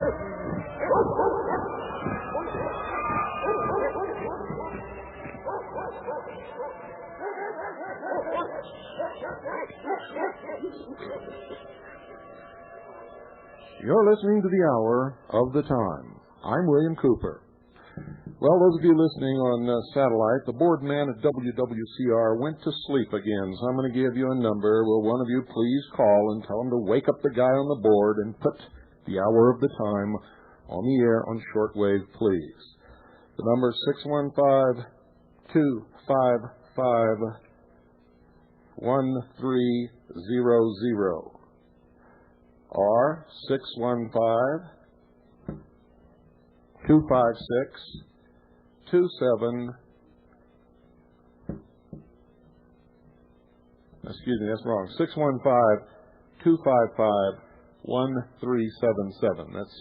You're listening to The Hour of the Time. I'm William Cooper. Well, those of you listening on satellite, the board man at WWCR went to sleep again, so I'm going to give you a number. Will one of you please call and tell him to wake up the guy on the board and put The Hour of the Time on the air on shortwave, please. The number is 615-255-1300 or 615-256-27. Excuse me, that's wrong. 615-255-1377. That's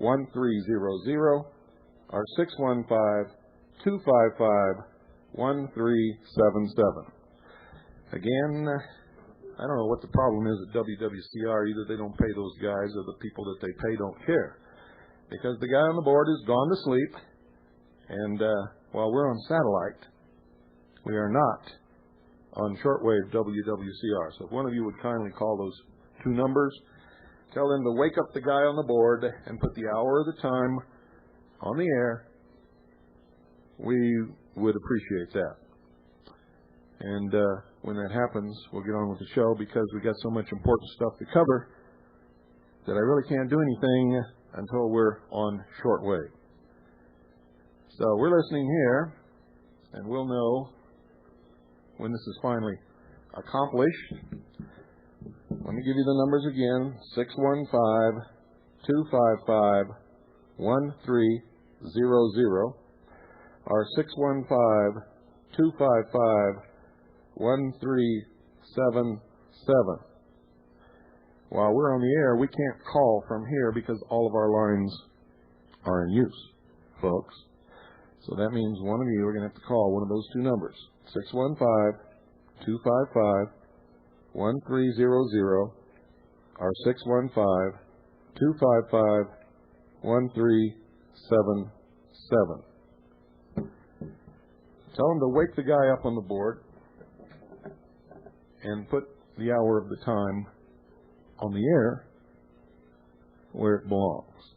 615-255-1300 or 615-255-1377. Again, I don't know what the problem is at WWCR. Either they don't pay those guys or the people that they pay don't care. Because the guy on the board has gone to sleep, and while we're on satellite, we are not on shortwave WWCR. So if one of you would kindly call those two numbers, tell them to wake up the guy on the board and put The Hour of the Time on the air, we would appreciate that. And when that happens, we'll get on with the show because we got so much important stuff to cover that I really can't do anything until we're on shortwave. So we're listening here, and we'll know when this is finally accomplished. Let me give you the numbers again. 615-255-1300 or 615-255-1377. While we're on the air, we can't call from here because all of our lines are in use, folks. So that means one of you are going to have to call one of those two numbers, 615-255-1300 or 615-255-1377. Tell them to wake the guy up on the board and put The Hour of the Time on the air where it belongs.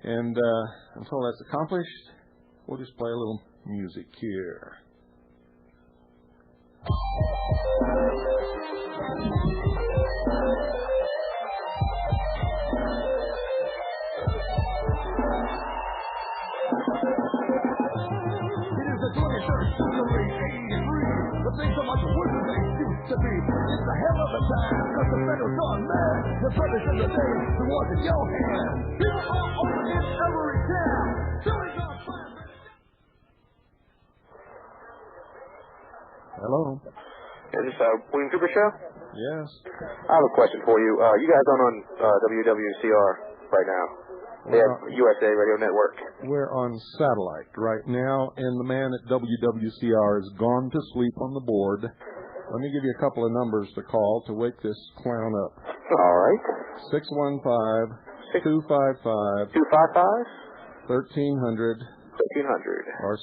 And until that's accomplished, we'll just play a little music here. Things are much worse than they used to be. It's a hell of a time, because the federal government, the brothers in the day, the ones in your hand. People all over in every town. Billy's on fire. Hello. Is this William Cooper Show? Yes. I have a question for you. You guys aren't on WWCR right now. They have USA Radio Network. We're on satellite right now, and the man at WWCR has gone to sleep on the board. Let me give you a couple of numbers to call to wake this clown up. All right. 615-255-1300 or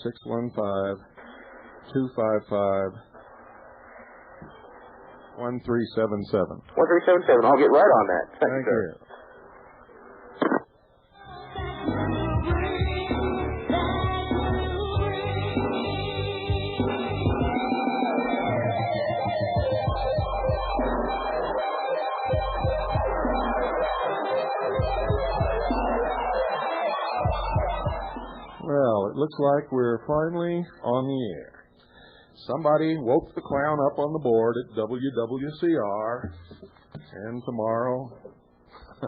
615-255-1377. 1377. I'll get right on that. Thank you, sir. Well, it looks like we're finally on the air. Somebody woke the clown up on the board at WWCR, and tomorrow,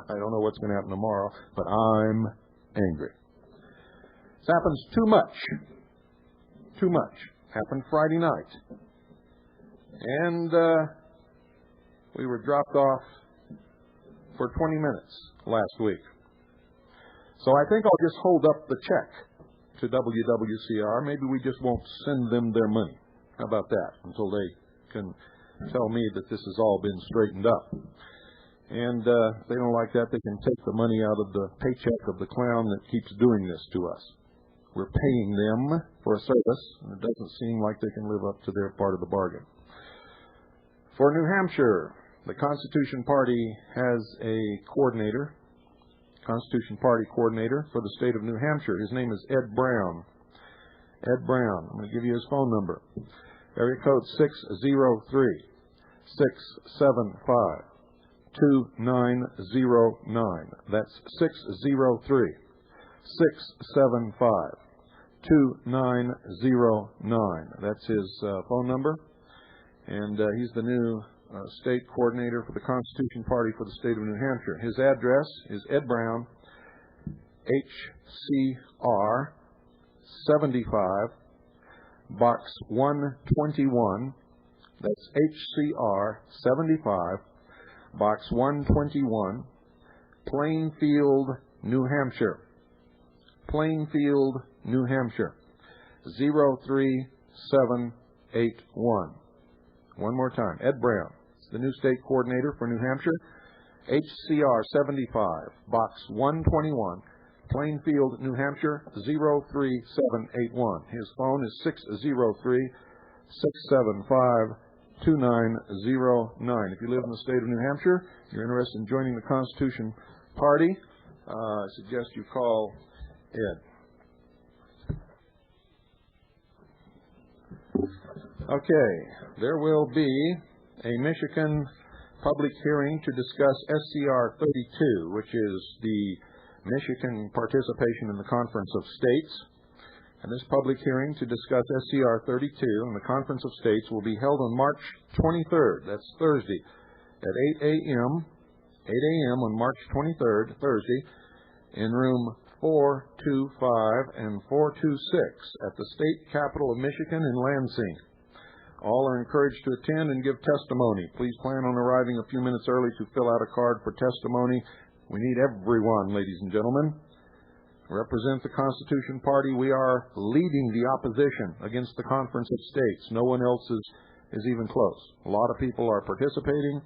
I don't know what's going to happen tomorrow, but I'm angry. This happens too much. Too much. Happened Friday night. And we were dropped off for 20 minutes last week. So I think I'll just hold up the check to WWCR. Maybe we just won't send them their money. How about that? Until they can tell me that this has all been straightened up. And if they don't like that, they can take the money out of the paycheck of the clown that keeps doing this to us. We're paying them for a service, and it doesn't seem like they can live up to their part of the bargain. For New Hampshire, the Constitution Party has a coordinator, Constitution Party coordinator for the state of New Hampshire. His name is Ed Brown. Ed Brown. I'm going to give you his phone number. Area code 603-675-2909. That's 603-675-2909. That's his phone number. And he's the new state coordinator for the Constitution Party for the state of New Hampshire. His address is Ed Brown, HCR 75, Box 121. That's HCR 75, Box 121, Plainfield, New Hampshire. Plainfield, New Hampshire. 03781. One more time. Ed Brown, the new state coordinator for New Hampshire. HCR 75, Box 121, Plainfield, New Hampshire, 03781. His phone is 603-675-2909. If you live in the state of New Hampshire, you're interested in joining the Constitution Party, I suggest you call Ed. Okay, there will be a Michigan public hearing to discuss SCR 32, which is the Michigan participation in the Conference of States. And this public hearing to discuss SCR 32 in the Conference of States will be held on March 23rd. That's Thursday at 8 a.m. on March 23rd, Thursday, in room 425 and 426 at the State Capitol of Michigan in Lansing. All are encouraged to attend and give testimony. Please plan on arriving a few minutes early to fill out a card for testimony. We need everyone, ladies and gentlemen. Represent the Constitution Party. We are leading the opposition against the Conference of States. No one else is even close. A lot of people are participating.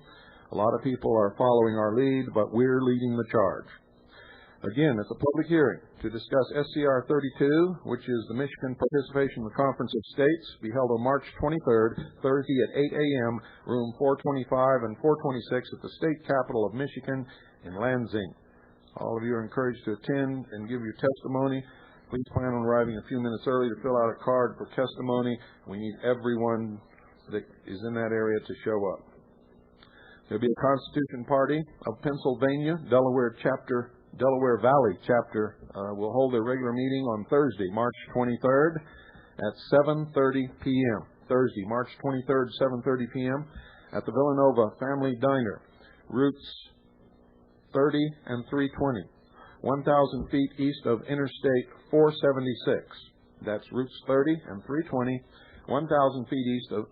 A lot of people are following our lead, but we're leading the charge. Again, it's a public hearing to discuss SCR 32, which is the Michigan participation in the Conference of States, be held on March 23rd, Thursday at 8 a.m., room 425 and 426 at the State Capitol of Michigan in Lansing. All of you are encouraged to attend and give your testimony. Please plan on arriving a few minutes early to fill out a card for testimony. We need everyone that is in that area to show up. There will be a Constitution Party of Pennsylvania, Delaware Valley chapter will hold their regular meeting on Thursday, March 23rd at 7:30 p.m. Thursday, March 23rd, 7:30 p.m. at the Villanova Family Diner, routes 30 and 320, 1,000 feet east of Interstate 476. That's routes 30 and 320, 1,000 feet east of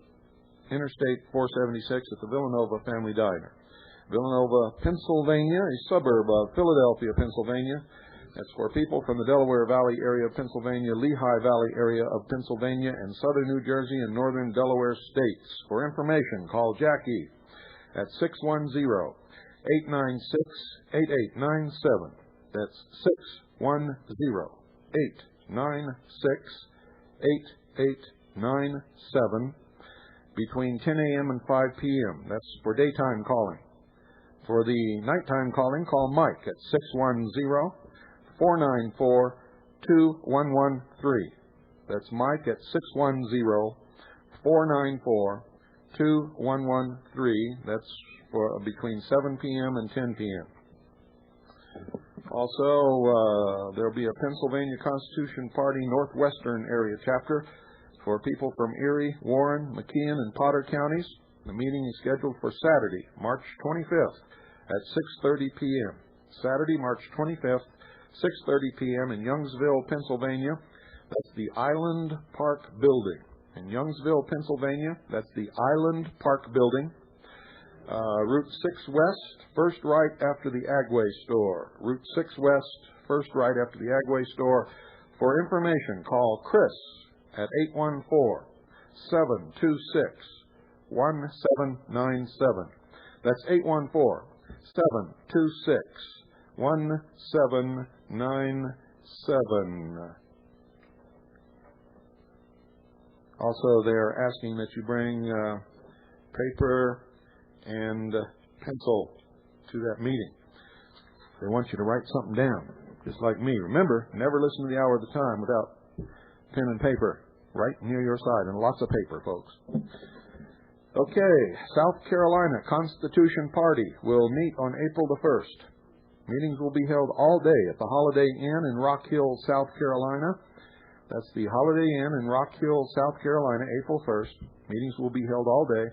Interstate 476 at the Villanova Family Diner. Villanova, Pennsylvania, a suburb of Philadelphia, Pennsylvania. That's for people from the Delaware Valley area of Pennsylvania, Lehigh Valley area of Pennsylvania, and southern New Jersey and northern Delaware states. For information, call Jackie at 610-896-8897. That's 610-896-8897 between 10 a.m. and 5 p.m. That's for daytime calling. For the nighttime calling, call Mike at 610-494-2113. That's Mike at 610-494-2113. That's for between 7 p.m. and 10 p.m. Also, there will be a Pennsylvania Constitution Party Northwestern area chapter for people from Erie, Warren, McKeon, and Potter counties. The meeting is scheduled for Saturday, March 25th at 6:30 p.m. Saturday, March 25th, 6:30 p.m. in Youngsville, Pennsylvania. That's the Island Park Building. In Youngsville, Pennsylvania, that's the Island Park Building. Route 6 West, first right after the Agway store. Route 6 West, first right after the Agway store. For information, call Chris at 814-726-1234. 814-726-1797. That's 814-726-1797. Also, they're asking that you bring paper and pencil to that meeting. They want you to write something down, just like me. Remember, never listen to the Hour of the Time without pen and paper right near your side, and lots of paper, folks. Okay, South Carolina Constitution Party will meet on April the 1st. Meetings will be held all day at the Holiday Inn in Rock Hill, South Carolina. That's the Holiday Inn in Rock Hill, South Carolina, April 1st. Meetings will be held all day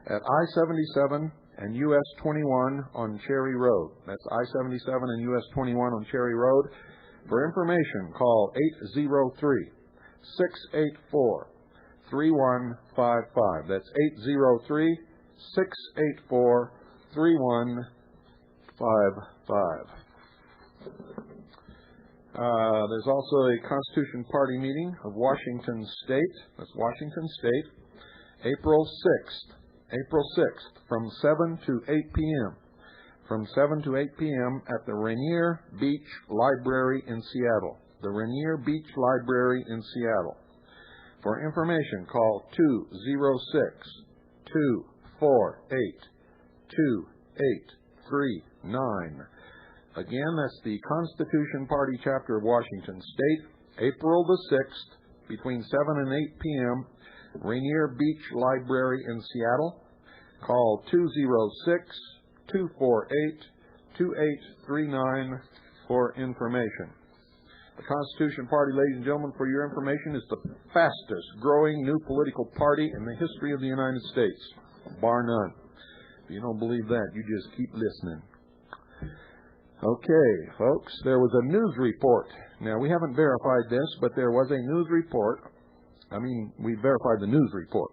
at I-77 and US 21 on Cherry Road. That's I-77 and US 21 on Cherry Road. For information, call 803-684-3155. That's 803-684-3155. There's also a Constitution Party meeting of Washington State. That's Washington State, April 6th. April 6th from 7 to 8 p.m. From 7 to 8 p.m. at the Rainier Beach Library in Seattle. The Rainier Beach Library in Seattle. For information, call 206-248-2839. Again, that's the Constitution Party chapter of Washington State, April the 6th, between 7 and 8 p.m., Rainier Beach Library in Seattle. Call 206-248-2839 for information. The Constitution Party, ladies and gentlemen, for your information, is the fastest growing new political party in the history of the United States, bar none. If you don't believe that, you just keep listening. Okay, folks, there was a news report. Now, we haven't verified this, but there was a news report. We verified the news report.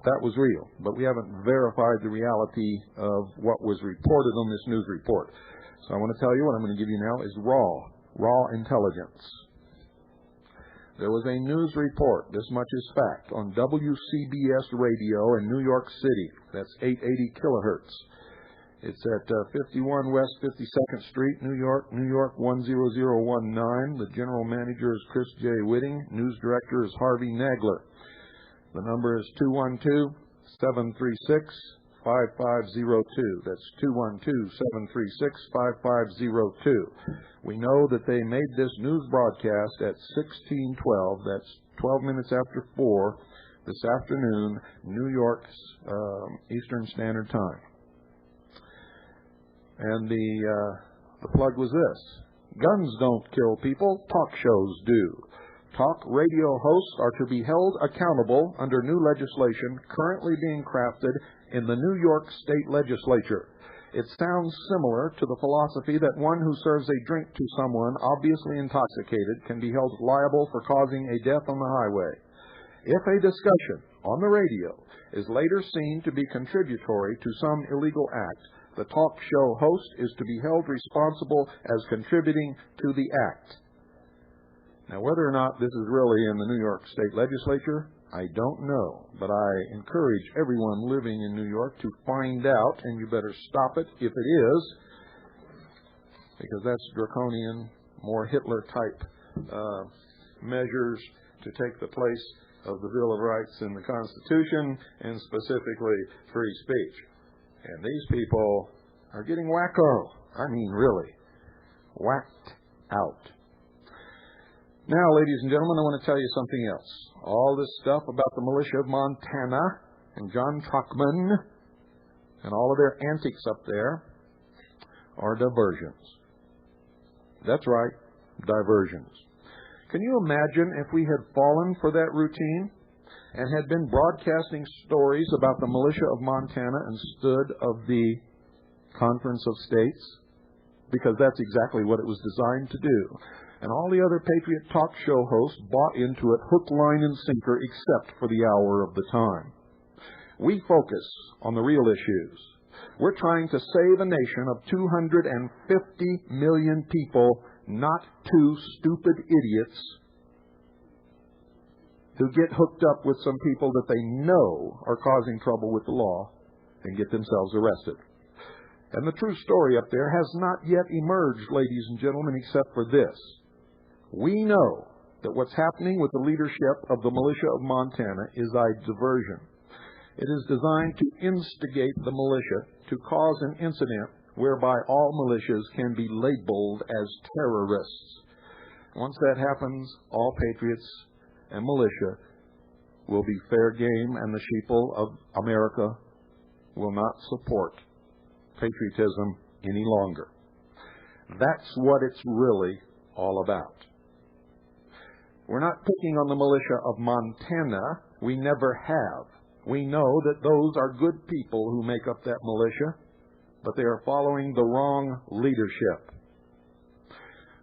That was real, but we haven't verified the reality of what was reported on this news report. So I want to tell you what I'm going to give you now is raw intelligence. There was a news report, this much is fact, on WCBS radio in New York City. That's 880 kilohertz. It's at 51 West 52nd Street, New York, 10019. The general manager is Chris J. Whitting. News director is Harvey Nagler. The number is 212-736-5502. That's 212-736-5502. We know that they made this news broadcast at 16:12. That's 12 minutes after 4 this afternoon, New York's Eastern Standard Time. And the plug was this. Guns don't kill people, talk shows do. Talk radio hosts are to be held accountable under new legislation currently being crafted in the New York State Legislature. It sounds similar to the philosophy that one who serves a drink to someone obviously intoxicated can be held liable for causing a death on the highway. If a discussion on the radio is later seen to be contributory to some illegal act, the talk show host is to be held responsible as contributing to the act. Now, whether or not this is really in the New York State Legislature, I don't know. But I encourage everyone living in New York to find out, and you better stop it if it is, because that's draconian, more Hitler-type measures to take the place of the Bill of Rights in the Constitution, and specifically free speech. And these people are getting wacko. I mean, really, whacked out. Now, ladies and gentlemen, I want to tell you something else. All this stuff about the militia of Montana and John Truckman and all of their antics up there are diversions. That's right, diversions. Can you imagine if we had fallen for that routine and had been broadcasting stories about the militia of Montana instead of the Conference of States? Because that's exactly what it was designed to do. And all the other Patriot talk show hosts bought into it hook, line, and sinker except for the hour of the time. We focus on the real issues. We're trying to save a nation of 250 million people, not two stupid idiots who get hooked up with some people that they know are causing trouble with the law and get themselves arrested. And the true story up there has not yet emerged, ladies and gentlemen, except for this. We know that what's happening with the leadership of the militia of Montana is a diversion. It is designed to instigate the militia to cause an incident whereby all militias can be labeled as terrorists. Once that happens, all patriots and militia will be fair game, and the sheeple of America will not support patriotism any longer. That's what it's really all about. We're not picking on the militia of Montana. We never have. We know that those are good people who make up that militia, but they are following the wrong leadership.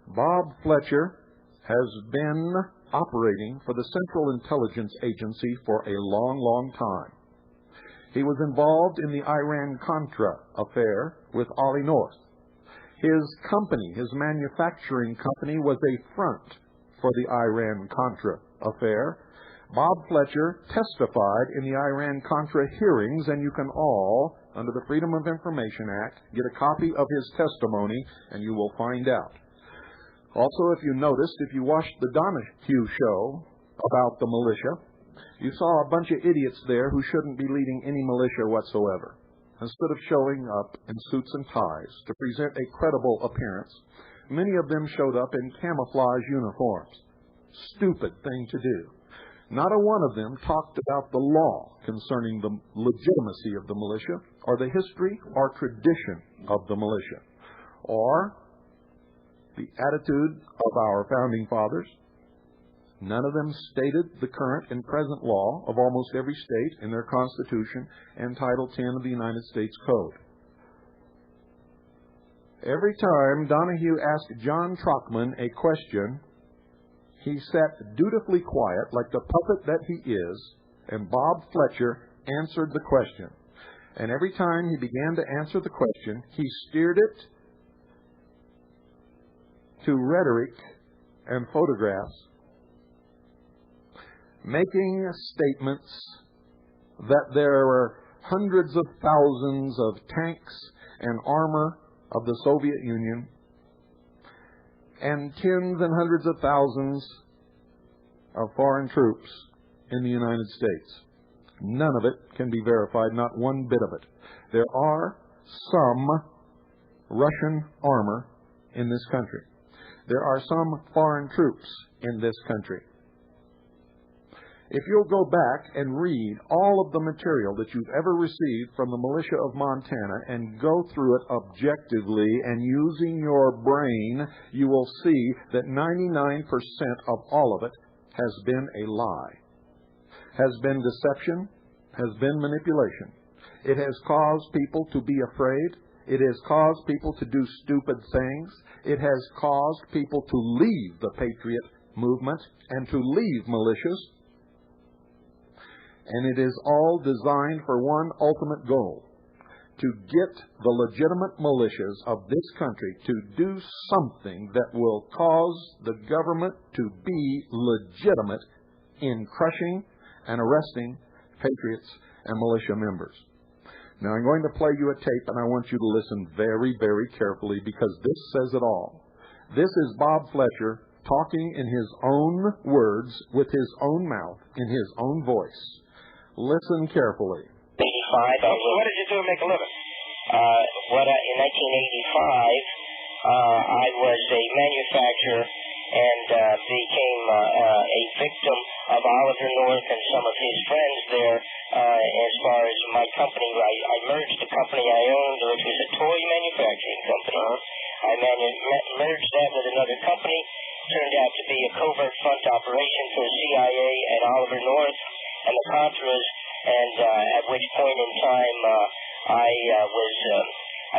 Bob Fletcher has been operating for the Central Intelligence Agency for a long, long time. He was involved in the Iran-Contra affair with Ollie North. His company, his manufacturing company, was a front for the Iran-Contra affair. Bob Fletcher testified in the Iran-Contra hearings, and you can all, under the Freedom of Information Act, get a copy of his testimony, and you will find out. Also, if you noticed, if you watched the Donahue show about the militia, you saw a bunch of idiots there who shouldn't be leading any militia whatsoever. Instead of showing up in suits and ties to present a credible appearance, many of them showed up in camouflage uniforms. Stupid thing to do. Not a one of them talked about the law concerning the legitimacy of the militia, or the history or tradition of the militia, or the attitude of our founding fathers. None of them stated the current and present law of almost every state in their Constitution and Title 10 of the United States Code. Every time Donahue asked John Trockman a question, he sat dutifully quiet like the puppet that he is, and Bob Fletcher answered the question. And every time he began to answer the question, he steered it to rhetoric and photographs, making statements that there were hundreds of thousands of tanks and armor of the Soviet Union and tens and hundreds of thousands of foreign troops in the United States. None of it can be verified, not one bit of it. There are some Russian armor in this country. There are some foreign troops in this country. If you'll go back and read all of the material that you've ever received from the militia of Montana and go through it objectively and using your brain, you will see that 99% of all of it has been a lie, has been deception, has been manipulation. It has caused people to be afraid. It has caused people to do stupid things. It has caused people to leave the Patriot movement and to leave militias. And it is all designed for one ultimate goal: to get the legitimate militias of this country to do something that will cause the government to be legitimate in crushing and arresting patriots and militia members. Now, I'm going to play you a tape, and I want you to listen very, very carefully, because this says it all. This is Bob Fletcher talking in his own words, with his own mouth, in his own voice. Listen carefully. 85. What did you do to make a living? In 1985, I was a manufacturer and became a victim of Oliver North and some of his friends there. As far as my company, I merged the company I owned, which was a toy manufacturing company. I merged that with another company. Turned out to be a covert front operation for the CIA and Oliver North and the Contras, and at which point in time I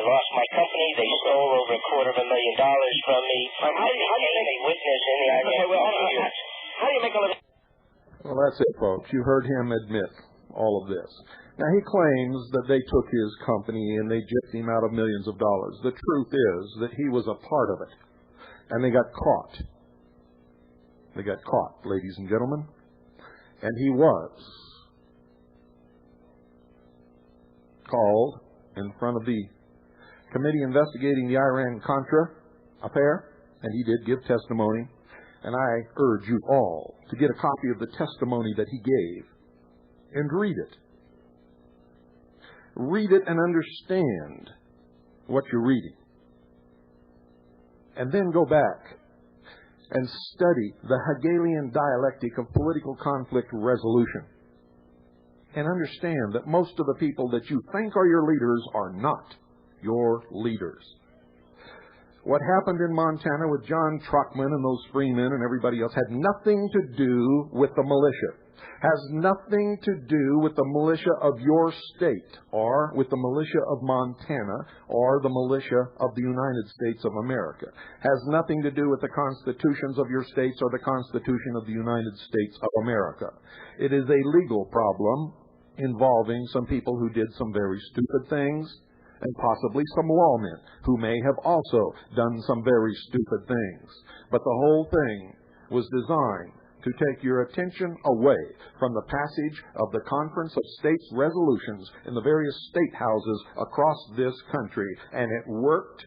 lost my company. They stole over $250,000 from me. How do you make a witness in the Iran? How do you make a living? Well, that's it, folks. You heard him admit all of this. Now, he claims that they took his company and they gypped him out of millions of dollars. The truth is that he was a part of it, and they got caught. They got caught, ladies and gentlemen. And he was called in front of the committee investigating the Iran-Contra affair, and he did give testimony. And I urge you all to get a copy of the testimony that he gave and read it. Read it and understand what you're reading. And then go back and study the Hegelian dialectic of political conflict resolution. And understand that most of the people that you think are your leaders are not your leaders. What happened in Montana with John Truckman and those Freemen and everybody else had nothing to do with the militia. Has nothing to do with the militia of your state or with the militia of Montana or the militia of the United States of America. Has nothing to do with the constitutions of your states or the Constitution of the United States of America. It is a legal problem involving some people who did some very stupid things and possibly some lawmen who may have also done some very stupid things. But the whole thing was designed to take your attention away from the passage of the Conference of States resolutions in the various state houses across this country. And it worked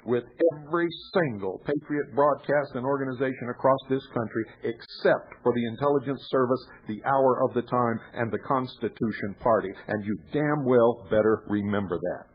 with every single Patriot broadcast and organization across this country except for the Intelligence Service, the Hour of the Time, and the Constitution Party. And you damn well better remember that.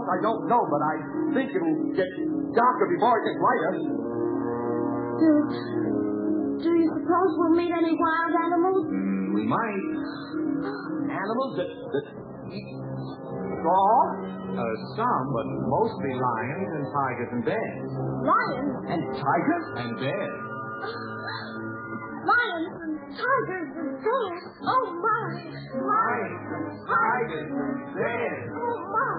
I don't know, but I think it'll get darker before it gets lighter. Do you suppose we'll meet any wild animals? We might. Animals that eat straw? Some, but mostly lions and tigers and bears. Lions? And tigers? And bears. Lions and tigers and bears? Oh, my. Lions, tigers, and bears. Oh, my.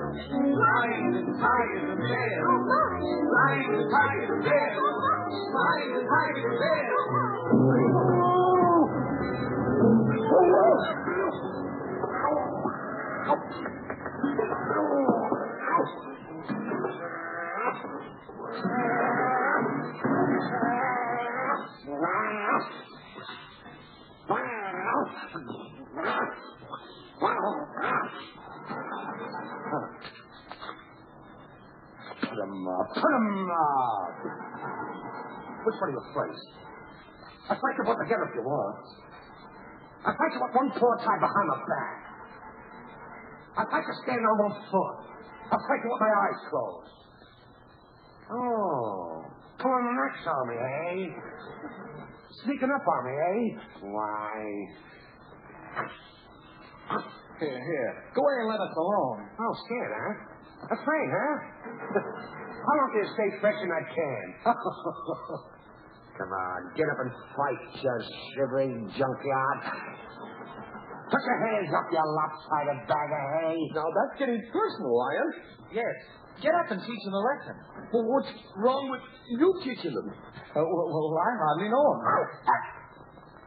Lions and tigers and bears. Oh, my. Lions and tigers and bears. Oh, my. Lions and tigers and bears. Put 'em up. Which one are you afraid? I'd like to put together if you want. I'd like to put one paw tied behind my back. I'd like to stand on one foot. I'd like to with my eyes closed. Oh, pulling next on me, eh? Sneaking up on me, eh? Why? Here. Go away and let us alone. Oh, scared, huh? Afraid, huh? How long can you stay fresh in that can? Come on, get up and fight, you shivering junkyard. Put your hands up, you lopsided bag of hay. Now, that's getting personal, Lion. Yes. Get up and teach them a lesson. Well, what's wrong with you teaching them? Well, I hardly know them.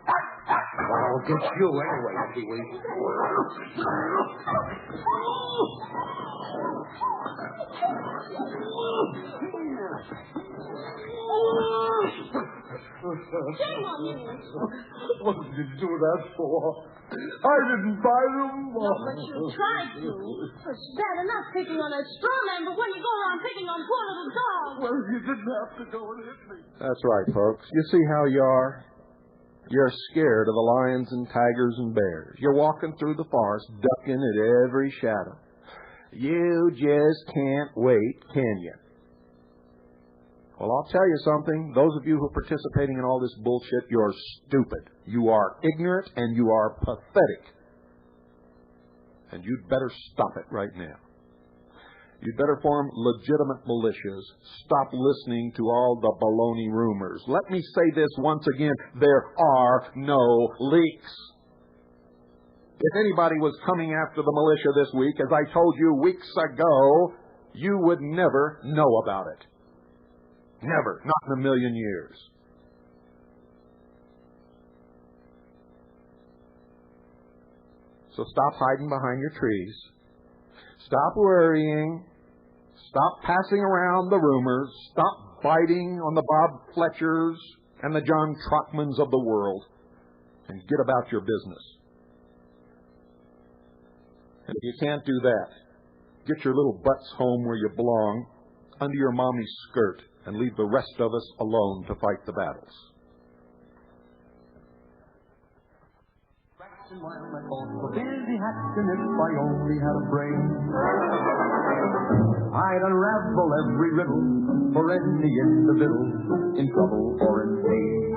I'll get you anyway, Pee-wee. Shame on you. What did you do that for? I didn't buy them. No, but you tried to. It's bad enough picking on a straw man, but when you go around picking on poor little dogs. Well, you didn't have to go and hit me. That's right, folks. You see how you are? You're scared of the lions and tigers and bears. You're walking through the forest, ducking at every shadow. You just can't wait, can you? Well, I'll tell you something. Those of you who are participating in all this bullshit, you're stupid. You are ignorant and you are pathetic. And you'd better stop it right now. You'd better form legitimate militias. Stop listening to all the baloney rumors. Let me say this once again. There are no leaks. If anybody was coming after the militia this week, as I told you weeks ago, you would never know about it. Never. Not in a million years. So stop hiding behind your trees. Stop worrying. Stop passing around the rumors. Stop biting on the Bob Fletchers and the John Trockmans of the world. And get about your business. And if you can't do that, get your little butts home where you belong, under your mommy's skirt, and leave the rest of us alone to fight the battles. For busy hatching if I only had a brain, I'd unravel every riddle for any individual in trouble or in pain.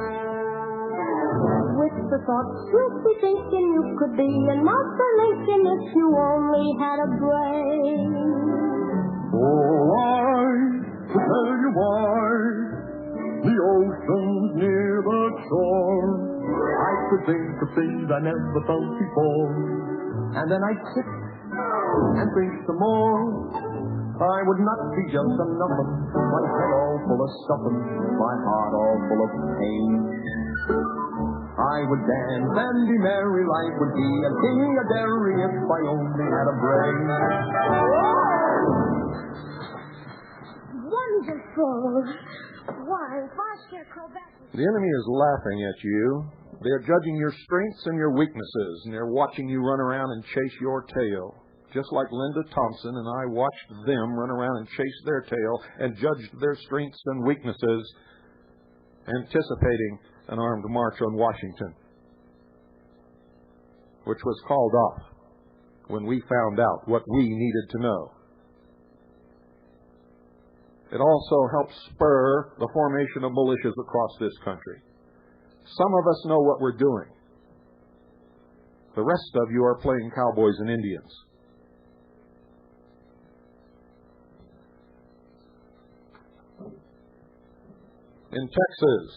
With the thoughts you'd be thinking you could be an Master Lincoln if you only had a brain. Oh, I could tell you why the ocean's near the shore. I could think of things I never felt before, and then I'd sit and think some more. I would not be just a nothing, my head all full of stuffing, my heart all full of pain. I would dance and be merry, life would be a king a dairy if I only had a brain. Wonderful. Why, if I scarecrow back... The enemy is laughing at you. They're judging your strengths and your weaknesses, and they're watching you run around and chase your tail. Just like Linda Thompson and I watched them run around and chase their tail and judged their strengths and weaknesses, anticipating an armed march on Washington, which was called off when we found out what we needed to know. It also helps spur the formation of militias across this country. Some of us know what we're doing. The rest of you are playing cowboys and Indians. In Texas,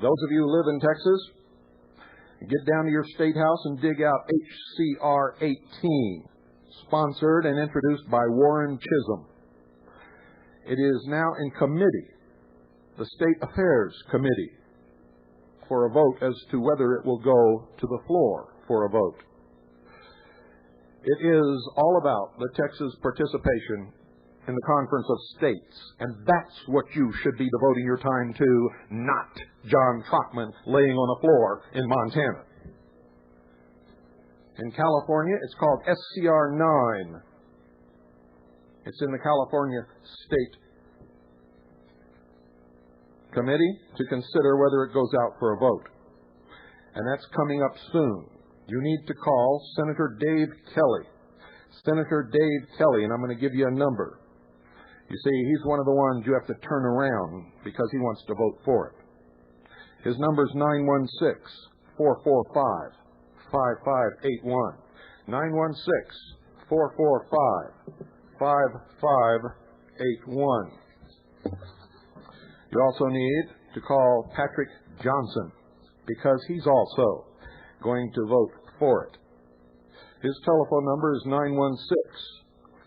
those of you who live in Texas, get down to your state house and dig out HCR 18, sponsored and introduced by Warren Chisholm. It is now in committee, the State Affairs Committee, for a vote as to whether it will go to the floor for a vote. It is all about the Texas participation in the Conference of States, and that's what you should be devoting your time to, not John Trockman laying on the floor in Montana. In California, it's called SCR 9. It's in the California State Committee to consider whether it goes out for a vote. And that's coming up soon. You need to call Senator Dave Kelly. Senator Dave Kelly, and I'm going to give you a number. You see, he's one of the ones you have to turn around because he wants to vote for it. His number is 916-445-5581. 916-445-5581. You also need to call Patrick Johnson because he's also going to vote for it. His telephone number is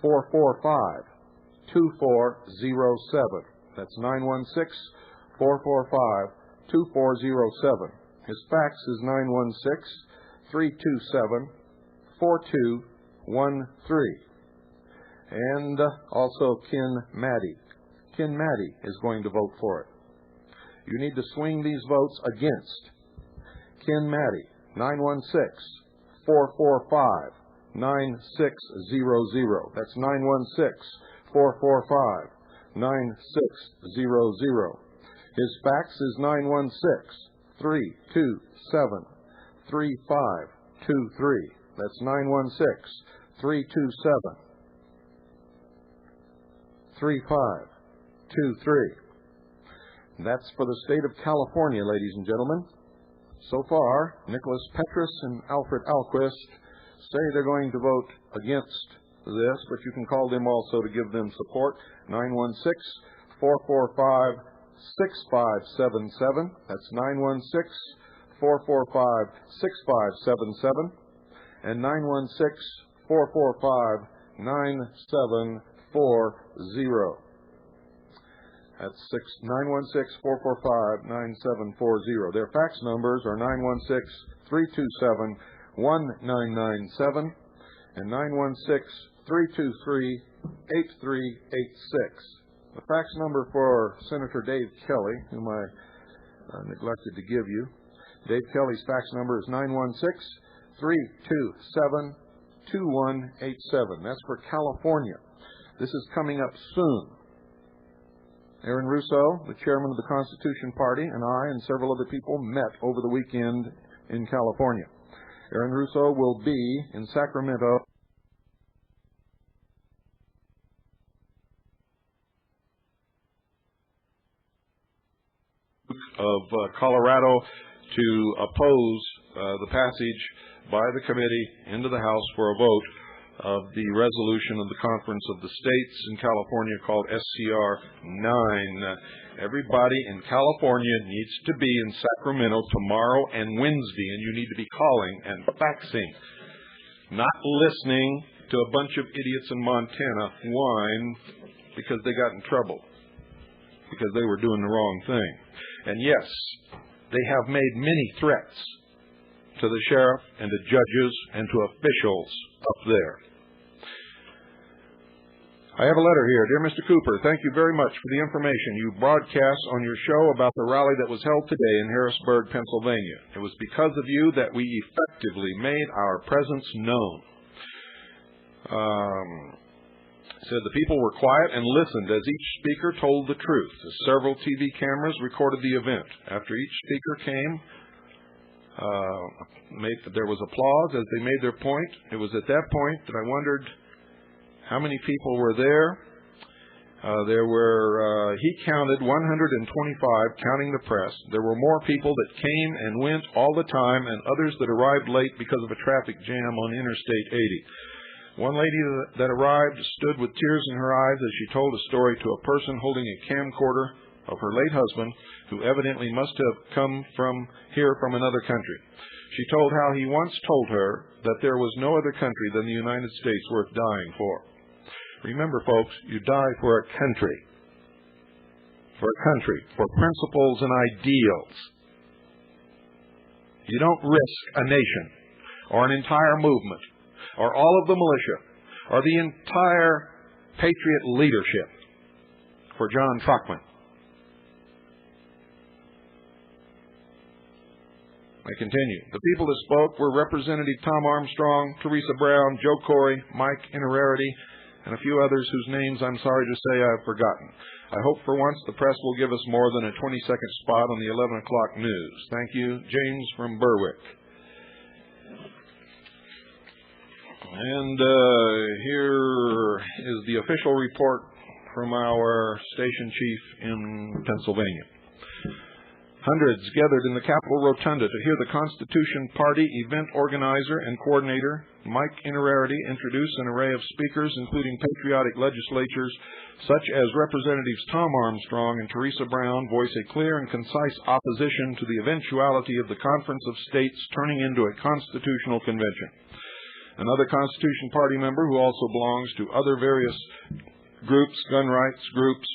916-445-2407. That's 916-445-2407. His fax is 916-327-4213. And also Ken Maddie. Ken Maddie is going to vote for it. You need to swing these votes against Ken Maddie. 916-445-9600. That's 916-445-9600. His fax is 916-327-3523. That's 916-327-3523. That's for the state of California, ladies and gentlemen. So far, Nicholas Petrus and Alfred Alquist say they're going to vote against this, but you can call them also to give them support. 916-445-6577. That's 916-445-6577. and 916-445-9740. That's 916-445-9740. Their fax numbers are 916-327-1997 and 916-323-8386. The fax number for Senator Dave Kelly, whom I neglected to give you. Dave Kelly's fax number is 916-327-2187. That's for California. This is coming up soon. Aaron Russo, the chairman of the Constitution Party, and I and several other people met over the weekend in California. Aaron Russo will be in Sacramento of Colorado to oppose the passage by the committee into the House for a vote of the resolution of the Conference of the States in California called SCR 9. Everybody in California needs to be in Sacramento tomorrow and Wednesday, and you need to be calling and faxing, not listening to a bunch of idiots in Montana whine because they got in trouble, because they were doing the wrong thing. And yes, they have made many threats to the sheriff and to judges and to officials up there. I have a letter here. Dear Mr. Cooper, thank you very much for the information you broadcast on your show about the rally that was held today in Harrisburg, Pennsylvania. It was because of you that we effectively made our presence known. Said the people were quiet and listened as each speaker told the truth. Several TV cameras recorded the event. After each speaker came, there was applause as they made their point. It was at that point that I wondered how many people were there. He counted 125, counting the press. There were more people that came and went all the time, and others that arrived late because of a traffic jam on Interstate 80. One lady that arrived stood with tears in her eyes as she told a story to a person holding a camcorder of her late husband, who evidently must have come from another country. She told how he once told her that there was no other country than the United States worth dying for. Remember, folks, you die for a country. For a country. For principles and ideals. You don't risk a nation or an entire movement or all of the militia or the entire patriot leadership for John Truckman. I continue. The people that spoke were Representative Tom Armstrong, Teresa Brown, Joe Corey, Mike Inerarity, and a few others whose names I'm sorry to say I've forgotten. I hope for once the press will give us more than a 20-second spot on the 11 o'clock news. Thank you, James from Berwick. And here is the official report from our station chief in Pennsylvania. Hundreds gathered in the Capitol Rotunda to hear the Constitution Party event organizer and coordinator, Mike Inerarity, introduce an array of speakers, including patriotic legislatures such as Representatives Tom Armstrong and Teresa Brown, voice a clear and concise opposition to the eventuality of the Conference of States turning into a constitutional convention. Another Constitution Party member, who also belongs to other various groups, gun rights groups,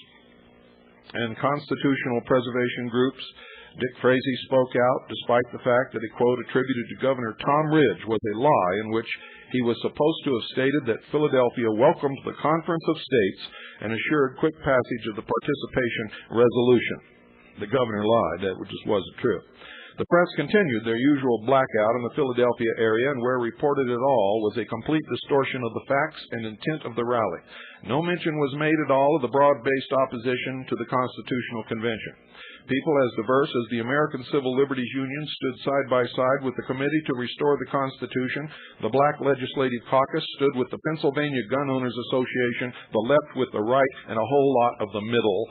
and constitutional preservation groups, Dick Frazee, spoke out despite the fact that a quote attributed to Governor Tom Ridge was a lie, in which he was supposed to have stated that Philadelphia welcomed the Conference of States and assured quick passage of the participation resolution. The governor lied. That just wasn't true. The press continued their usual blackout in the Philadelphia area, and where reported at all was a complete distortion of the facts and intent of the rally. No mention was made at all of the broad-based opposition to the Constitutional Convention. People as diverse as the American Civil Liberties Union stood side by side with the Committee to Restore the Constitution. The Black Legislative Caucus stood with the Pennsylvania Gun Owners Association, the left with the right, and a whole lot of the middle.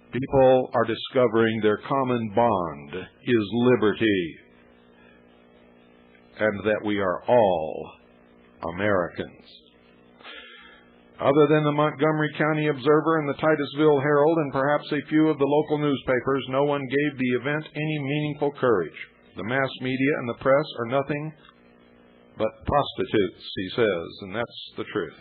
People are discovering their common bond is liberty, and that we are all Americans. Other than the Montgomery County Observer and the Titusville Herald and perhaps a few of the local newspapers, no one gave the event any meaningful courage. The mass media and the press are nothing but prostitutes, he says, and that's the truth.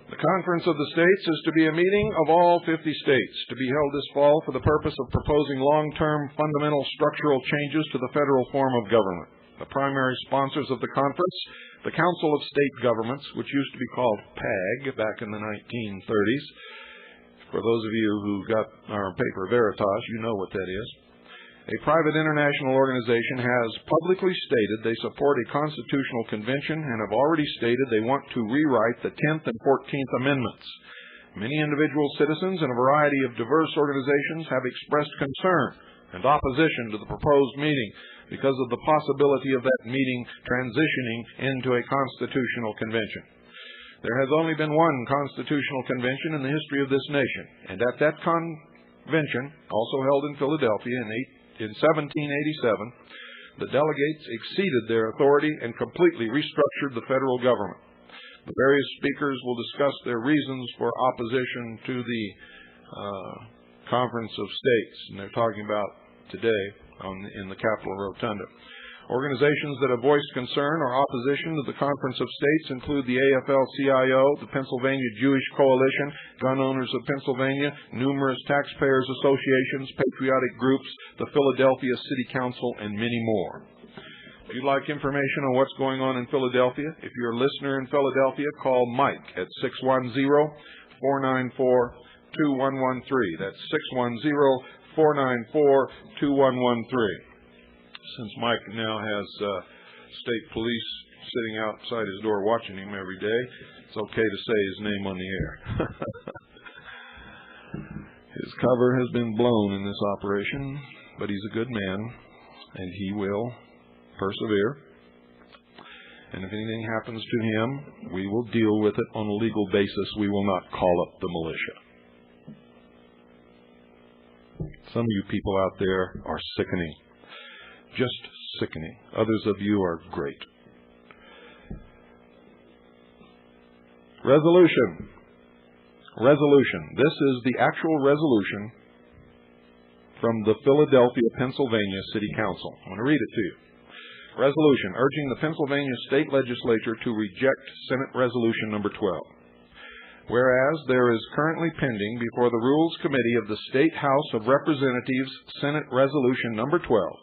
The Conference of the States is to be a meeting of all 50 states, to be held this fall for the purpose of proposing long-term fundamental structural changes to the federal form of government. The primary sponsors of the conference, the Council of State Governments, which used to be called PAG back in the 1930s. For those of you who got our paper Veritas, you know what that is. A private international organization has publicly stated they support a constitutional convention and have already stated they want to rewrite the 10th and 14th Amendments. Many individual citizens and a variety of diverse organizations have expressed concern and opposition to the proposed meeting because of the possibility of that meeting transitioning into a constitutional convention. There has only been one constitutional convention in the history of this nation, and at that convention, also held in Philadelphia in 1787, the delegates exceeded their authority and completely restructured the federal government. The various speakers will discuss their reasons for opposition to the Conference of States, and they're talking about today in the Capitol Rotunda. Organizations that have voiced concern or opposition to the Conference of States include the AFL-CIO, the Pennsylvania Jewish Coalition, Gun Owners of Pennsylvania, numerous taxpayers associations, patriotic groups, the Philadelphia City Council, and many more. If you'd like information on what's going on in Philadelphia, if you're a listener in Philadelphia, call Mike at 610-494-2113. That's 610-494-2113. Since Mike now has state police sitting outside his door watching him every day, it's okay to say his name on the air. His cover has been blown in this operation, but he's a good man, and he will persevere. And if anything happens to him, we will deal with it on a legal basis. We will not call up the militia. Some of you people out there are sickening. Just sickening. Others of you are great. Resolution. This is the actual resolution from the Philadelphia, Pennsylvania City Council. I'm going to read it to you. Resolution urging the Pennsylvania State Legislature to reject Senate Resolution number 12. Whereas there is currently pending before the Rules Committee of the State House of Representatives Senate Resolution number 12,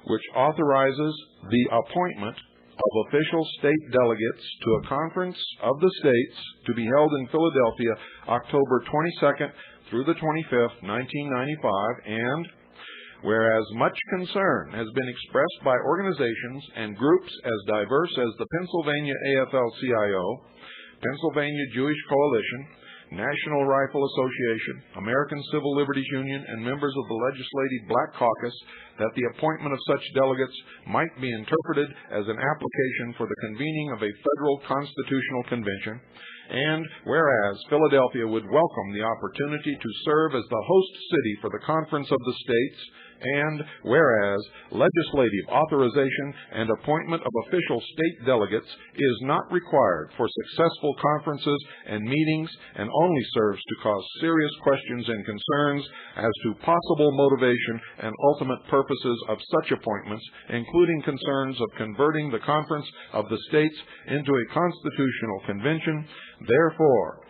which authorizes the appointment of official state delegates to a conference of the states to be held in Philadelphia October 22nd through the 25th, 1995, and whereas much concern has been expressed by organizations and groups as diverse as the Pennsylvania AFL-CIO, Pennsylvania Jewish Coalition, National Rifle Association, American Civil Liberties Union, and members of the Legislative Black Caucus, that the appointment of such delegates might be interpreted as an application for the convening of a federal constitutional convention, and whereas Philadelphia would welcome the opportunity to serve as the host city for the Conference of the States, and whereas legislative authorization and appointment of official state delegates is not required for successful conferences and meetings and only serves to cause serious questions and concerns as to possible motivation and ultimate purposes of such appointments, including concerns of converting the Conference of the States into a constitutional convention, therefore,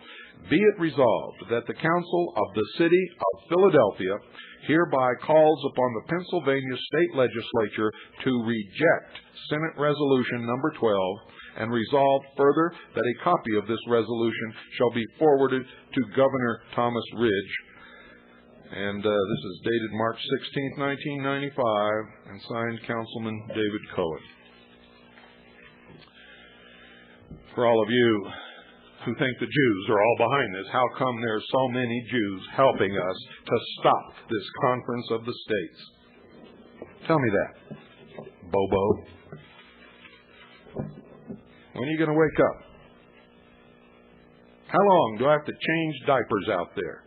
be it resolved that the Council of the City of Philadelphia hereby calls upon the Pennsylvania State Legislature to reject Senate Resolution number 12 and resolve further that a copy of this resolution shall be forwarded to Governor Thomas Ridge. And this is dated March 16, 1995, and signed Councilman David Cohen. For all of you who think the Jews are all behind this, how come there's so many Jews helping us to stop this Conference of the States? Tell me that, Bobo. When are you going to wake up? How long do I have to change diapers out there?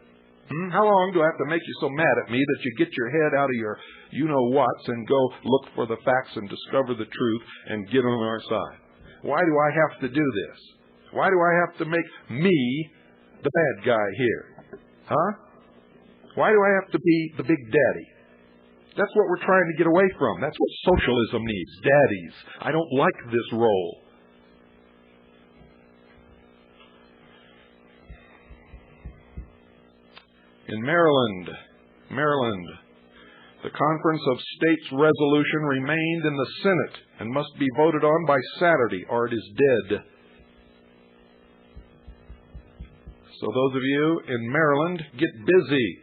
How long do I have to make you so mad at me that you get your head out of your you-know-whats and go look for the facts and discover the truth and get on our side? Why do I have to do this? Why do I have to make me the bad guy here? Huh? Why do I have to be the big daddy? That's what we're trying to get away from. That's what socialism needs, daddies. I don't like this role. In Maryland, the Conference of States resolution remained in the Senate and must be voted on by Saturday, or it is dead. So those of you in Maryland, get busy.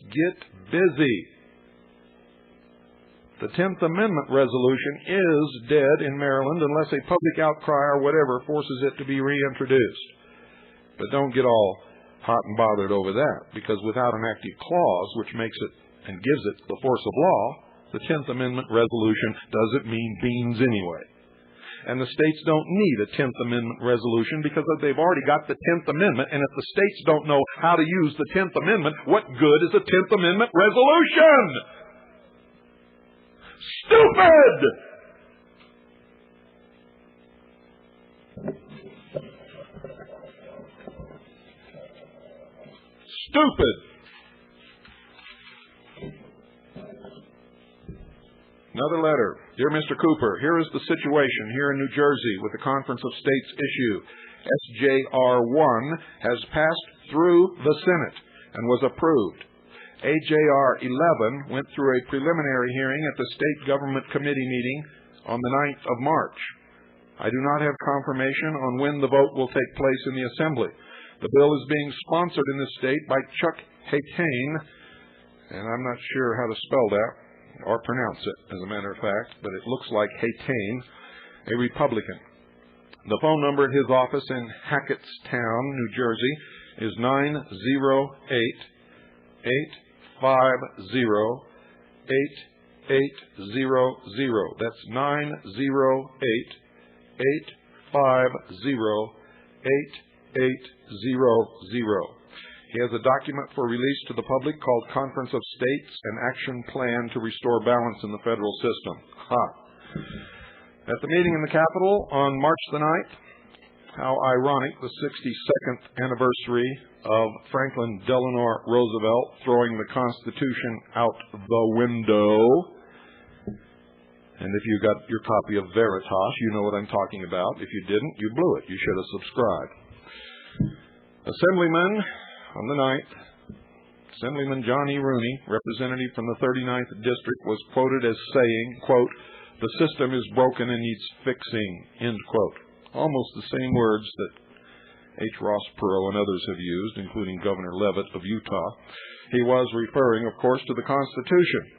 Get busy. The 10th Amendment resolution is dead in Maryland unless a public outcry or whatever forces it to be reintroduced. But don't get all hot and bothered over that, because without an active clause which makes it and gives it the force of law, the 10th Amendment resolution doesn't mean beans anyway. And the states don't need a 10th Amendment resolution because they've already got the 10th Amendment, and if the states don't know how to use the 10th Amendment, what good is a 10th Amendment resolution? Stupid! Stupid! Another letter. Dear Mr. Cooper, here is the situation here in New Jersey with the Conference of States issue. SJR 1 has passed through the Senate and was approved. AJR 11 went through a preliminary hearing at the State Government Committee meeting on the 9th of March. I do not have confirmation on when the vote will take place in the Assembly. The bill is being sponsored in this state by Chuck Hakein, and I'm not sure how to spell that or pronounce it, as a matter of fact, but it looks like Hakein, a Republican. The phone number at his office in Hackettstown, New Jersey, is 908-850-8800. That's 908-850-8800. He has a document for release to the public called Conference of States, an Action Plan to Restore Balance in the Federal System. At the meeting in the Capitol on March the 9th, how ironic, the 62nd anniversary of Franklin Delano Roosevelt throwing the Constitution out the window. And if you got your copy of Veritas, you know what I'm talking about. If you didn't, you blew it. You should have subscribed. Assemblyman on the 9th, Assemblyman John E. Rooney, representative from the 39th District, was quoted as saying, quote, "The system is broken and needs fixing," end quote. Almost the same words that H. Ross Perot and others have used, including Governor Leavitt of Utah. He was referring, of course, to the Constitution.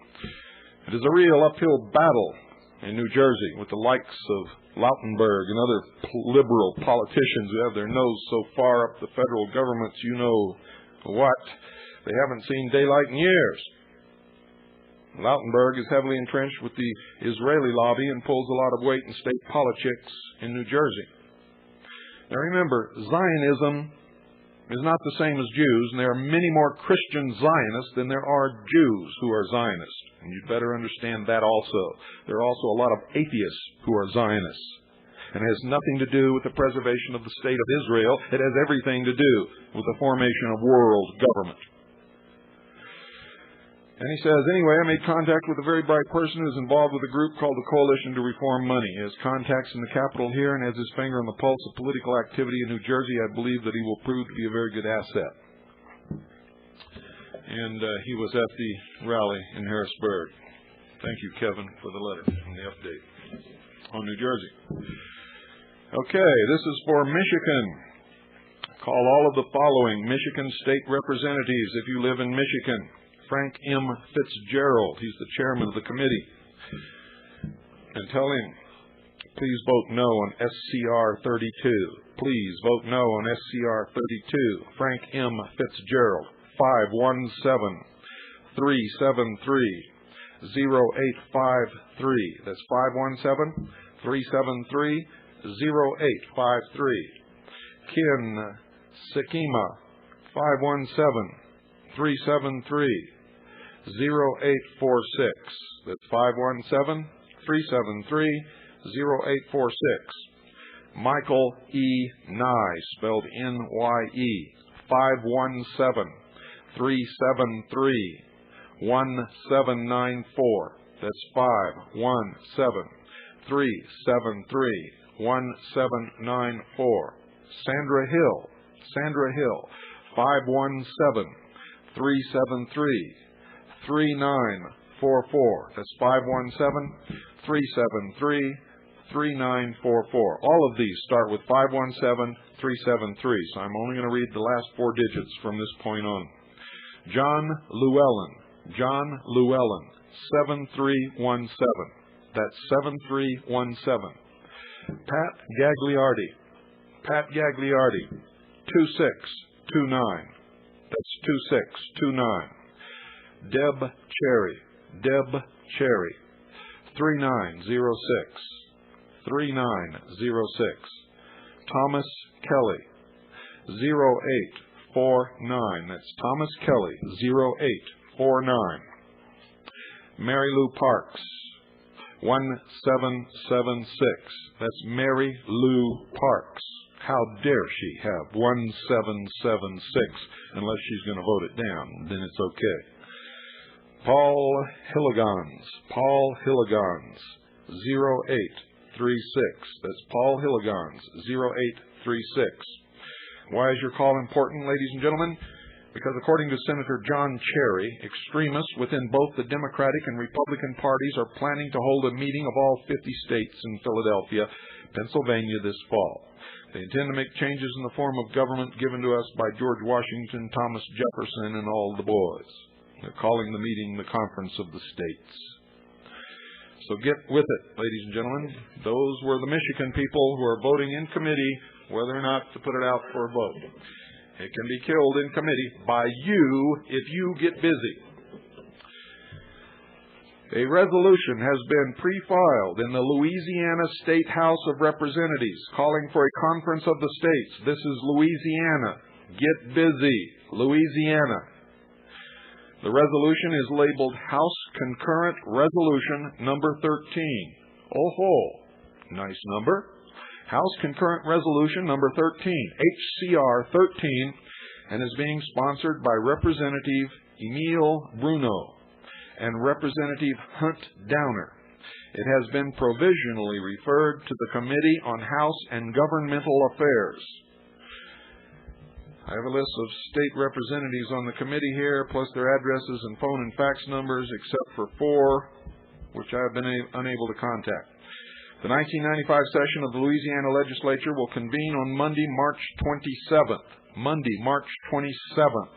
It is a real uphill battle in New Jersey with the likes of Lautenberg and other liberal politicians who have their nose so far up the federal government's you-know-what, they haven't seen daylight in years. Lautenberg is heavily entrenched with the Israeli lobby and pulls a lot of weight in state politics in New Jersey. Now remember, Zionism is not the same as Jews, and there are many more Christian Zionists than there are Jews who are Zionists. And you'd better understand that also. There are also a lot of atheists who are Zionists. And it has nothing to do with the preservation of the state of Israel. It has everything to do with the formation of world government. And he says, anyway, I made contact with a very bright person who is involved with a group called the Coalition to Reform Money. He has contacts in the Capitol here and has his finger on the pulse of political activity in New Jersey. I believe that he will prove to be a very good asset. And he was at the rally in Harrisburg. Thank you, Kevin, for the letter and the update on New Jersey. Okay, this is for Michigan. Call all of the following Michigan state representatives if you live in Michigan. Frank M. Fitzgerald, he's the chairman of the committee. And tell him, please vote no on SCR 32. Please vote no on SCR 32. Frank M. Fitzgerald, 517-373-0853. That's 517-373-0853. Ken Sekima, 517-373-0846. That's 517-373-0846. Michael E. Nye, spelled N-Y-E, 517-373-1794. That's 517-373-1794. Sandra Hill. 517-373-3944. That's 517-373-3944. All of these start with 517-373. So I'm only going to read the last 4 digits from this point on. John Llewellyn. 7317. That's 7317. Pat Gagliardi. 2629. That's 2629. Deb Cherry. 3906. Thomas Kelly. 0849. That's Thomas Kelly. 0849. Mary Lou Parks. 1776. That's Mary Lou Parks. How dare she have 1776 unless she's going to vote it down. Then it's okay. Paul Hilligans. 0836. That's Paul Hilligans. 0836. Why is your call important, ladies and gentlemen? Because according to Senator John Cherry, extremists within both the Democratic and Republican parties are planning to hold a meeting of all 50 states in Philadelphia, Pennsylvania this fall. They intend to make changes in the form of government given to us by George Washington, Thomas Jefferson, and all the boys. They're calling the meeting the Conference of the States. So get with it, ladies and gentlemen. Those were the Michigan people who are voting in committee whether or not to put it out for a vote. It can be killed in committee by you if you get busy. A resolution has been pre-filed in the Louisiana State House of Representatives calling for a conference of the states. This is Louisiana. Get busy, Louisiana. The resolution is labeled House Concurrent Resolution number 13. Oh ho, nice number. House Concurrent Resolution number 13, HCR 13, and is being sponsored by Representative Emile Bruno and Representative Hunt Downer. It has been provisionally referred to the Committee on House and Governmental Affairs. I have a list of state representatives on the committee here, plus their addresses and phone and fax numbers, except for 4, which I have been unable to contact. The 1995 session of the Louisiana Legislature will convene on Monday, March 27th. Monday, March 27th.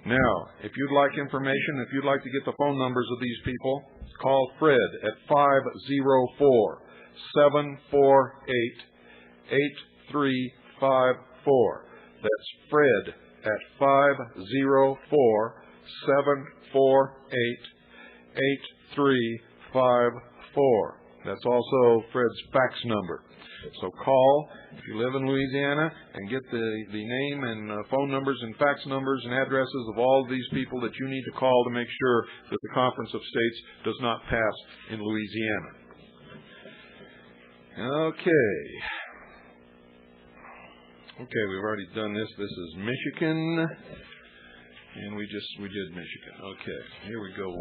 Now, if you'd like information, if you'd like to get the phone numbers of these people, call Fred at 504-748-8354. That's Fred at 504-748-8354. That's also Fred's fax number. So call if you live in Louisiana and get the name and phone numbers and fax numbers and addresses of all of these people that you need to call to make sure that the Conference of States does not pass in Louisiana. Okay, we've already done this. This is Michigan. And we did Michigan. Okay, here we go.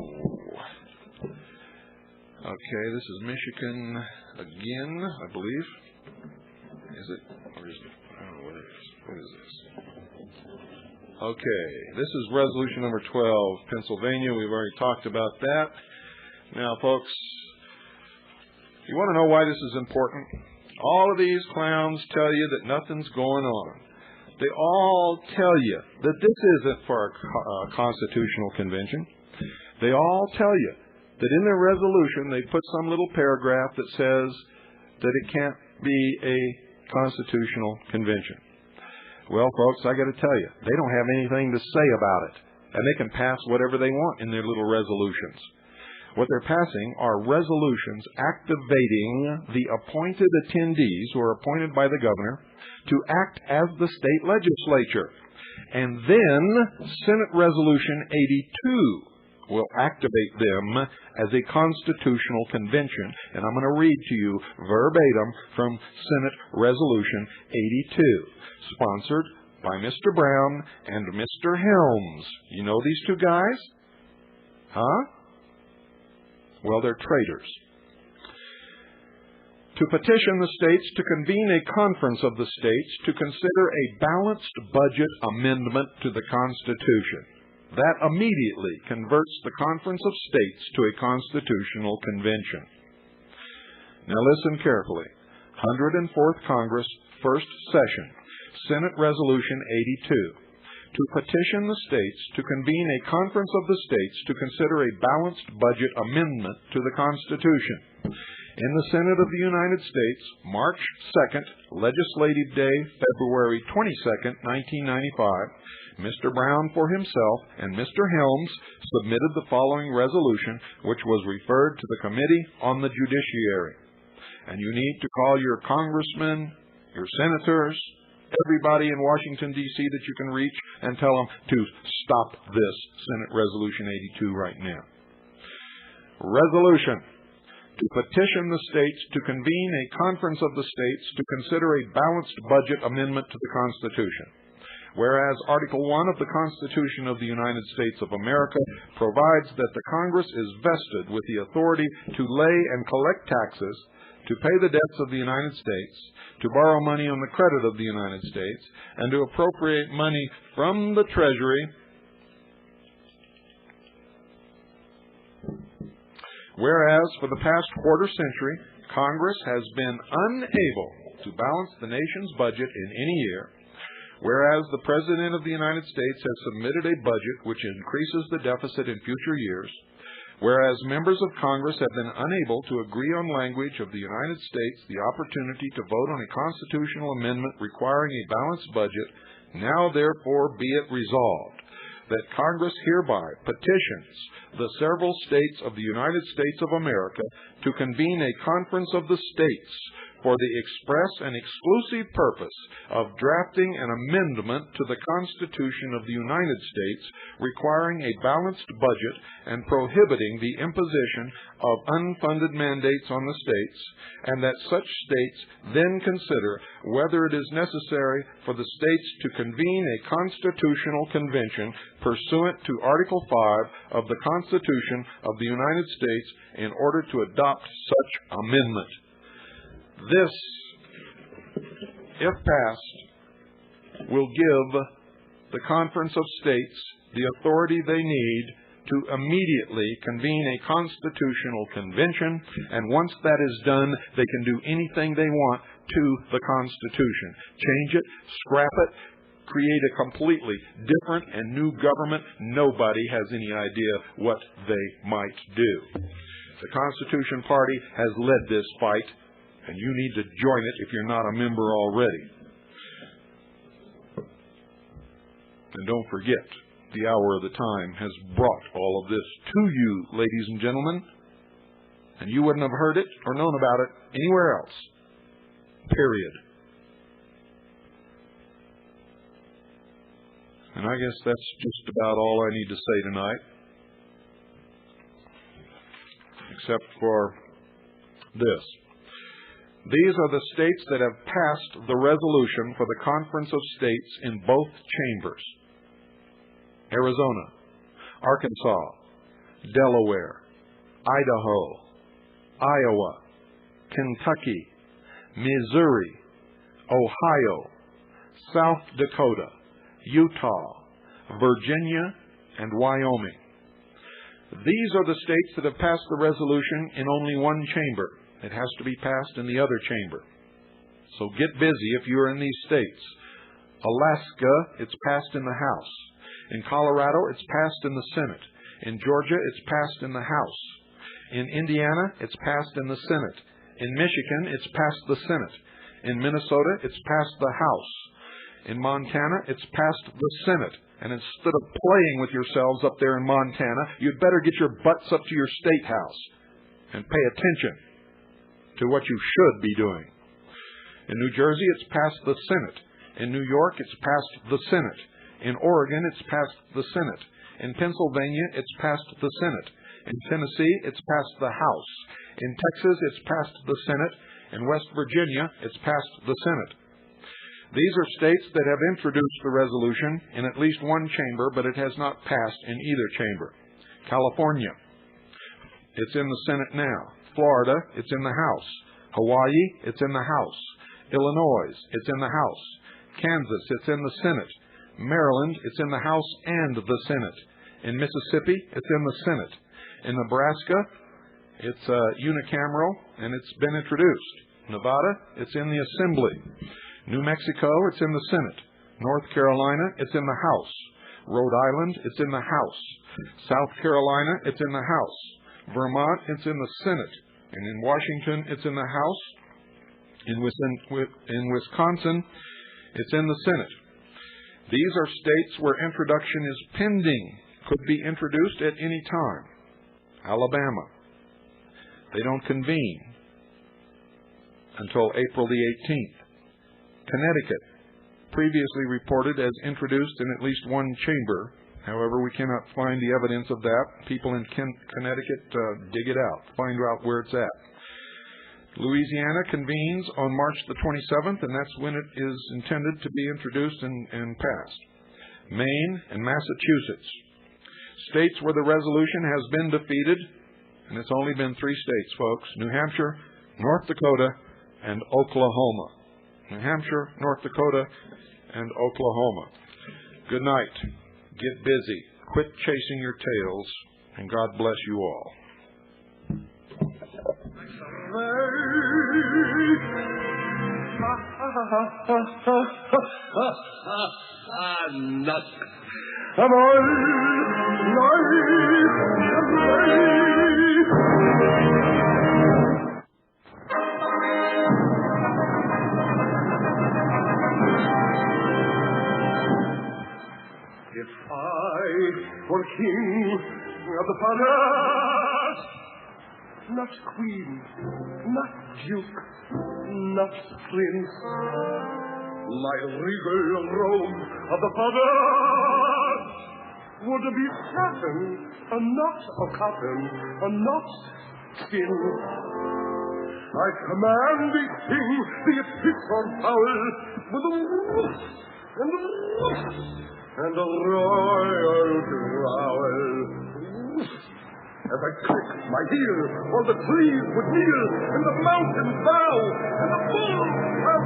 Okay, this is Michigan again, I believe. Is it? Or is it? I don't know what it is. What is this? Okay, this is resolution number 12, Pennsylvania. We've already talked about that. Now, folks, you want to know why this is important? All of these clowns tell you that nothing's going on. They all tell you that this isn't for a constitutional convention. They all tell you that in their resolution they put some little paragraph that says that it can't be a constitutional convention. Well, folks, I got to tell you, they don't have anything to say about it, and they can pass whatever they want in their little resolutions. What they're passing are resolutions activating the appointed attendees who are appointed by the governor to act as the state legislature. And then Senate Resolution 82 will activate them as a constitutional convention. And I'm going to read to you verbatim from Senate Resolution 82, sponsored by Mr. Brown and Mr. Helms. You know these two guys? Huh? Well, they're traitors. To petition the states to convene a conference of the states to consider a balanced budget amendment to the Constitution. That immediately converts the Conference of States to a constitutional convention. Now listen carefully. 104th Congress, First Session, Senate Resolution 82. To petition the states to convene a conference of the states to consider a balanced budget amendment to the Constitution. In the Senate of the United States, March 2nd, Legislative Day, February 22nd, 1995, Mr. Brown for himself and Mr. Helms submitted the following resolution, which was referred to the Committee on the Judiciary. And you need to call your congressmen, your senators, everybody in Washington, D.C. that you can reach, and tell them to stop this Senate Resolution 82 right now. Resolution to petition the states to convene a conference of the states to consider a balanced budget amendment to the Constitution. Whereas Article 1 of the Constitution of the United States of America provides that the Congress is vested with the authority to lay and collect taxes, to pay the debts of the United States, to borrow money on the credit of the United States, and to appropriate money from the Treasury. Whereas for the past quarter century, Congress has been unable to balance the nation's budget in any year. Whereas the President of the United States has submitted a budget which increases the deficit in future years. Whereas members of Congress have been unable to agree on language of the United States the opportunity to vote on a constitutional amendment requiring a balanced budget, now therefore be it resolved that Congress hereby petitions the several states of the United States of America to convene a conference of the states for the express and exclusive purpose of drafting an amendment to the Constitution of the United States requiring a balanced budget and prohibiting the imposition of unfunded mandates on the states, and that such states then consider whether it is necessary for the states to convene a constitutional convention pursuant to Article 5 of the Constitution of the United States in order to adopt such amendment. This, if passed, will give the Conference of States the authority they need to immediately convene a constitutional convention, and once that is done, they can do anything they want to the Constitution. Change it, scrap it, create a completely different and new government. Nobody has any idea what they might do. The Constitution Party has led this fight, and you need to join it if you're not a member already. And don't forget, the hour of the time has brought all of this to you, ladies and gentlemen, and you wouldn't have heard it or known about it anywhere else. Period. And I guess that's just about all I need to say tonight, except for this. These are the states that have passed the resolution for the Conference of States in both chambers: Arizona, Arkansas, Delaware, Idaho, Iowa, Kentucky, Missouri, Ohio, South Dakota, Utah, Virginia, and Wyoming. These are the states that have passed the resolution in only one chamber. It has to be passed in the other chamber. So get busy if you're in these states. Alaska, it's passed in the House. In Colorado, it's passed in the Senate. In Georgia, it's passed in the House. In Indiana, it's passed in the Senate. In Michigan, it's passed the Senate. In Minnesota, it's passed the House. In Montana, it's passed the Senate. And instead of playing with yourselves up there in Montana, you'd better get your butts up to your state house and pay attention to what you should be doing. In New Jersey, it's passed the Senate. In New York, it's passed the Senate. In Oregon, it's passed the Senate. In Pennsylvania, it's passed the Senate. In Tennessee, it's passed the House. In Texas, it's passed the Senate. In West Virginia, it's passed the Senate. These are states that have introduced the resolution in at least one chamber, but it has not passed in either chamber. California, it's in the Senate now. Florida, it's in the House. Hawaii, it's in the House. Illinois, it's in the House. Kansas, it's in the Senate. Maryland, it's in the House and the Senate. In Mississippi, it's in the Senate. In Nebraska, it's unicameral, and it's been introduced. Nevada, it's in the Assembly. New Mexico, it's in the Senate. North Carolina, it's in the House. Rhode Island, it's in the House. South Carolina, it's in the House. Vermont, it's in the Senate. And in Washington, it's in the House. In Wisconsin, it's in the Senate. These are states where introduction is pending, could be introduced at any time. Alabama, they don't convene until April the 18th. Connecticut, previously reported as introduced in at least one chamber. However, we cannot find the evidence of that. People in Connecticut dig it out, find out where it's at. Louisiana convenes on March the 27th, and that's when it is intended to be introduced and passed. Maine and Massachusetts, states where the resolution has been defeated, and it's only been 3 states, folks: New Hampshire, North Dakota, and Oklahoma. New Hampshire, North Dakota, and Oklahoma. Good night. Get busy. Quit chasing your tails, and God bless you all. Nuts. Am If I were king of the palace, not queen, not duke, not prince, my regal robe of the palace would be satin, not of cotton, not skin. I command thee, king, be it pitch or foul, with a woof and a woof and a royal growl. As I click my heel, all the trees would kneel, and the mountains bow, and the bulls are